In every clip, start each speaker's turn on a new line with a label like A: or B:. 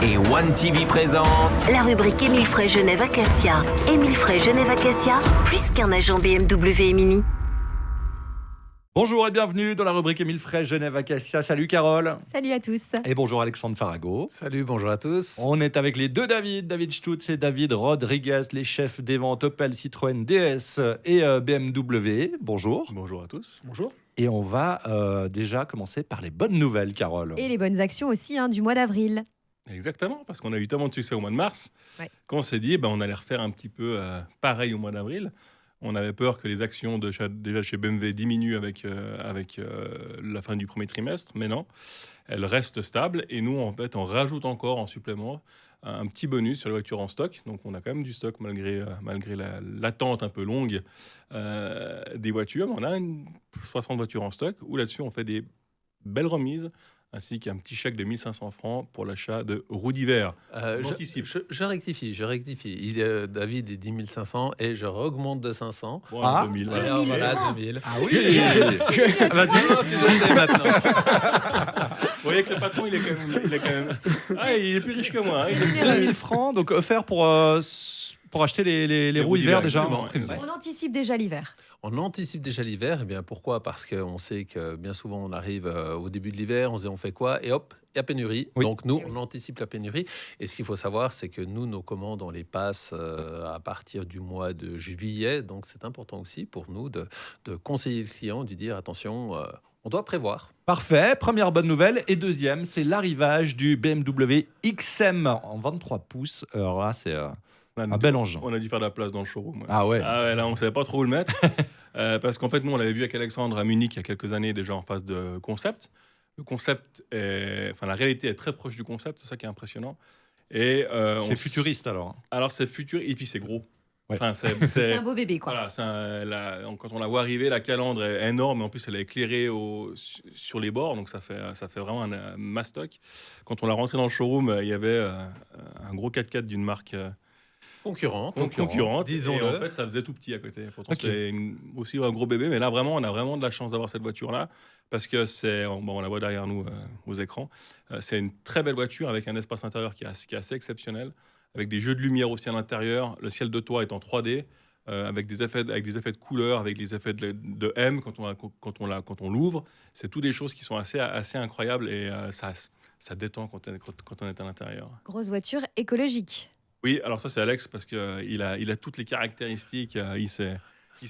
A: et One TV présente
B: La rubrique Émile Frey Genève Acacia. Émile Frey Genève Acacia, plus qu'un agent BMW et Mini.
C: Bonjour et bienvenue dans la rubrique Émile Frey Genève Acacia. Salut Carole.
D: Salut à tous.
C: Et bonjour Alexandre Farago.
E: Salut, bonjour à tous.
C: On est avec les deux David Stutz et David Rodriguez, les chefs des ventes Opel, Citroën, DS et BMW. Bonjour.
E: Bonjour à tous. Bonjour.
C: Et on va déjà commencer par les bonnes nouvelles, Carole.
D: Et les bonnes actions aussi du mois d'avril.
E: Exactement, parce qu'on a eu tellement de succès au mois de mars qu'on s'est dit on allait refaire un petit peu pareil au mois d'avril. On avait peur que les actions déjà chez BMW diminuent avec la fin du premier trimestre, mais non, elles restent stables. Et nous, en fait, on rajoute encore en supplément un petit bonus sur les voitures en stock. Donc, on a quand même du stock malgré l'attente un peu longue des voitures. On a 60 voitures en stock où là-dessus, on fait des belles remises, ainsi qu'un petit chèque de 1 500 francs pour l'achat de roues d'hiver.
F: Je rectifie. David est 10 500 et je augmente de 500.
E: Bon,
D: 2000.
F: Alors, voilà, 2000.
C: Ah oui.
F: Vas-y, tu le sais maintenant.
E: Vous voyez que le patron, il est quand même... Ah, il est plus riche que moi.
C: Il est 2000 francs, donc offert pour acheter les roues hiver déjà.
D: On anticipe déjà l'hiver.
F: On anticipe déjà l'hiver. Eh bien, pourquoi ? Parce qu'on sait que bien souvent, on arrive au début de l'hiver, on se dit on fait quoi ? Et hop, il y a pénurie.
C: Oui.
F: Donc, nous, on anticipe la pénurie. Et ce qu'il faut savoir, c'est que nous, nos commandes, on les passe à partir du mois de juillet. Donc, c'est important aussi pour nous de conseiller le client, de lui dire attention, on doit prévoir.
C: Parfait, première bonne nouvelle. Et deuxième, c'est l'arrivage du BMW XM en 23 pouces. Alors là, c'est un bel engin.
E: On a dû faire de la place dans le showroom.
C: Ah ouais.
E: Là, on ne savait pas trop où le mettre. Parce qu'en fait, nous, on l'avait vu avec Alexandre à Munich il y a quelques années déjà en phase de concept. Le concept, la réalité est très proche du concept, c'est ça qui est impressionnant. Et,
C: c'est futuriste alors.
E: Alors, c'est futuriste, et puis c'est gros.
C: Ouais.
E: Enfin,
D: C'est un beau bébé, quoi.
E: Voilà, quand on la voit arriver, la calandre est énorme, et en plus, elle est éclairée sur les bords, donc ça fait vraiment un mastoc. Quand on l'a rentré dans le showroom, il y avait un gros 4x4 d'une marque... concurrente,
F: disons-le.
E: Et en fait, ça faisait tout petit à côté. Pourtant, c'est aussi un gros bébé, mais là, vraiment, on a vraiment de la chance d'avoir cette voiture-là, parce que on la voit derrière nous aux écrans. C'est une très belle voiture avec un espace intérieur qui est assez exceptionnel, avec des jeux de lumière aussi à l'intérieur. Le ciel de toit est en 3D, avec des effets de couleur, avec des effets de M quand on l'ouvre. C'est toutes des choses qui sont assez incroyables et ça détend quand on est à l'intérieur.
D: Grosse voiture écologique.
E: Oui, alors ça c'est Alex parce qu'il a toutes les caractéristiques, il s'est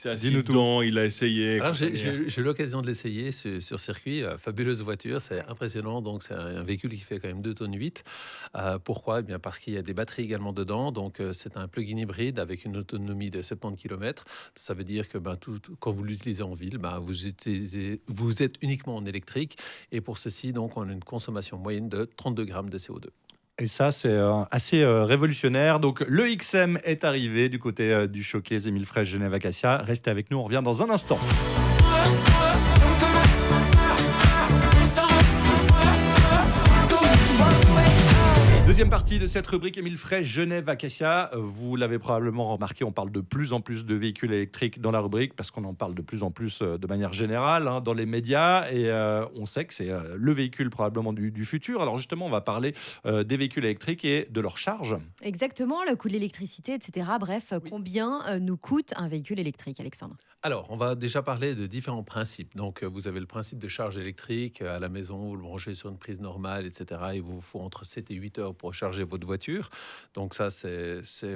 E: assis dedans, il a essayé.
F: Alors, j'ai eu l'occasion de l'essayer sur circuit, fabuleuse voiture, c'est impressionnant, donc c'est un véhicule qui fait quand même 2,8 tonnes. Pourquoi ? Eh bien parce qu'il y a des batteries également dedans, donc c'est un plug-in hybride avec une autonomie de 70 km. Ça veut dire que quand vous l'utilisez en ville, vous êtes uniquement en électrique, et pour ceci, donc, on a une consommation moyenne de 32 grammes de CO2.
C: Et ça, c'est assez révolutionnaire. Donc, le XM est arrivé du côté du showcase Émile Frey Genève Acacia. Restez avec nous, on revient dans un instant. Deuxième partie de cette rubrique Émile Frey Genève Acacia. Vous l'avez probablement remarqué, on parle de plus en plus de véhicules électriques dans la rubrique parce qu'on en parle de plus en plus de manière générale dans les médias, et on sait que c'est le véhicule probablement du futur. Alors justement, on va parler des véhicules électriques et de leur charge.
D: Exactement, le coût de l'électricité, etc. Bref, combien nous coûte un véhicule électrique, Alexandre ?
F: Alors, on va déjà parler de différents principes. Donc, vous avez le principe de charge électrique à la maison, vous le branchez sur une prise normale, etc. Il vous faut entre 7 et 8 heures pour charger votre voiture. Donc ça,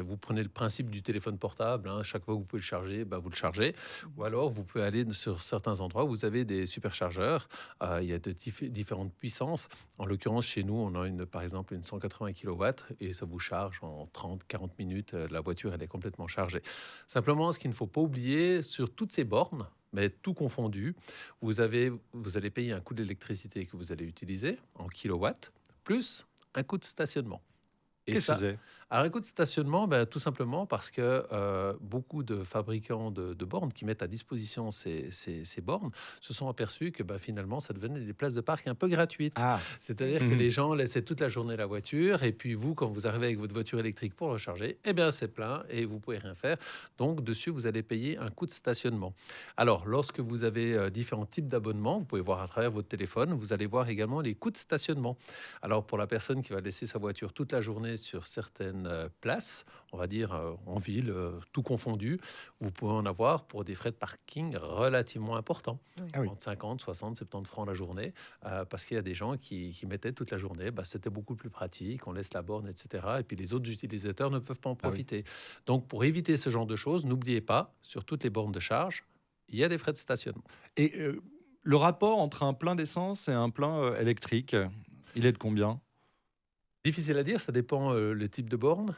F: vous prenez le principe du téléphone portable. Chaque fois que vous pouvez le charger, vous le chargez. Ou alors, vous pouvez aller sur certains endroits où vous avez des superchargeurs. Il y a de différentes puissances. En l'occurrence, chez nous, on a par exemple une 180 kW et ça vous charge en 30-40 minutes. La voiture, elle est complètement chargée. Simplement, ce qu'il ne faut pas oublier, sur toutes ces bornes, mais tout confondu, vous allez payer un coût d'électricité que vous allez utiliser en kilowatts, plus un coût de stationnement. Et
C: Qu'est-ce
F: ça,
C: que c'est?
F: alors, un coût de stationnement, tout simplement parce que beaucoup de fabricants de bornes qui mettent à disposition ces bornes se sont aperçus que finalement, ça devenait des places de parc un peu gratuites.
C: Ah,
F: C'est-à-dire que les gens laissaient toute la journée la voiture et puis vous, quand vous arrivez avec votre voiture électrique pour recharger, c'est plein et vous pouvez rien faire. Donc, dessus, vous allez payer un coût de stationnement. Alors, lorsque vous avez différents types d'abonnements, vous pouvez voir à travers votre téléphone, vous allez voir également les coûts de stationnement. Alors, pour la personne qui va laisser sa voiture toute la journée sur certaines places, on va dire en ville, tout confondu, vous pouvez en avoir pour des frais de parking relativement importants.
C: Ah oui.
F: Entre 50, 60, 70 francs la journée, parce qu'il y a des gens qui mettaient toute la journée. C'était beaucoup plus pratique, on laisse la borne, etc. Et puis les autres utilisateurs ne peuvent pas en profiter. Donc, pour éviter ce genre de choses, n'oubliez pas, sur toutes les bornes de charge, il y a des frais de stationnement.
C: Et le rapport entre un plein d'essence et un plein électrique, il est de combien?
F: Difficile à dire, ça dépend le type de borne.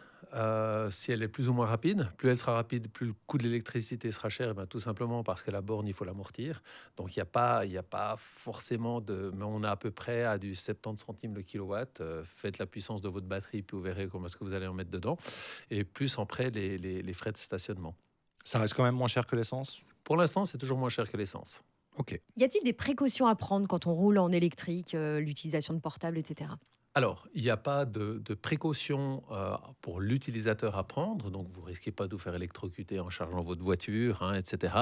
F: Si elle est plus ou moins rapide, plus elle sera rapide, plus le coût de l'électricité sera cher, tout simplement parce que la borne, il faut l'amortir. Donc, il n'y a pas forcément mais on est à peu près à du 70 centimes le kilowatt. Faites la puissance de votre batterie, puis vous verrez comment est-ce que vous allez en mettre dedans. Et plus après, les frais de stationnement.
C: Ça reste quand même moins cher que l'essence?
F: Pour l'instant, c'est toujours moins cher que l'essence.
C: Ok.
D: Y a-t-il des précautions à prendre quand on roule en électrique, l'utilisation de portables, etc.
F: Alors, il n'y a pas de précaution pour l'utilisateur à prendre, donc vous risquez pas de vous faire électrocuter en chargeant votre voiture, etc.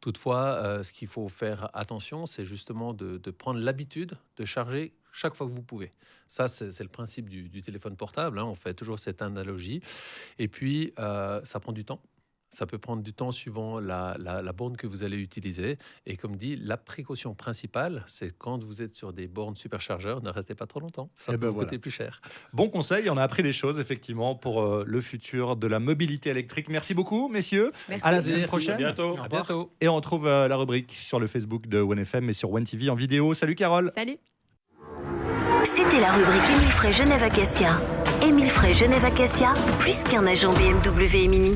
F: Toutefois, ce qu'il faut faire attention, c'est justement de prendre l'habitude de charger chaque fois que vous pouvez. Ça, c'est le principe du téléphone portable, on fait toujours cette analogie. Et puis, ça prend du temps. Ça peut prendre du temps suivant la borne que vous allez utiliser. Et comme dit, la précaution principale, c'est quand vous êtes sur des bornes superchargeurs, ne restez pas trop longtemps. Ça peut vous coûter plus cher.
C: Bon conseil, on a appris des choses effectivement pour le futur de la mobilité électrique. Merci beaucoup, messieurs.
D: Merci.
C: À la semaine
F: Merci.
C: prochaine.
E: À bientôt.
F: À bientôt.
C: Et on retrouve la rubrique sur le Facebook de OneFM et sur OneTV en vidéo. Salut Carole.
D: Salut.
B: C'était la rubrique Émile Frey Genève Acacia. Émile Frey Genève Acacia, plus qu'un agent BMW et Mini.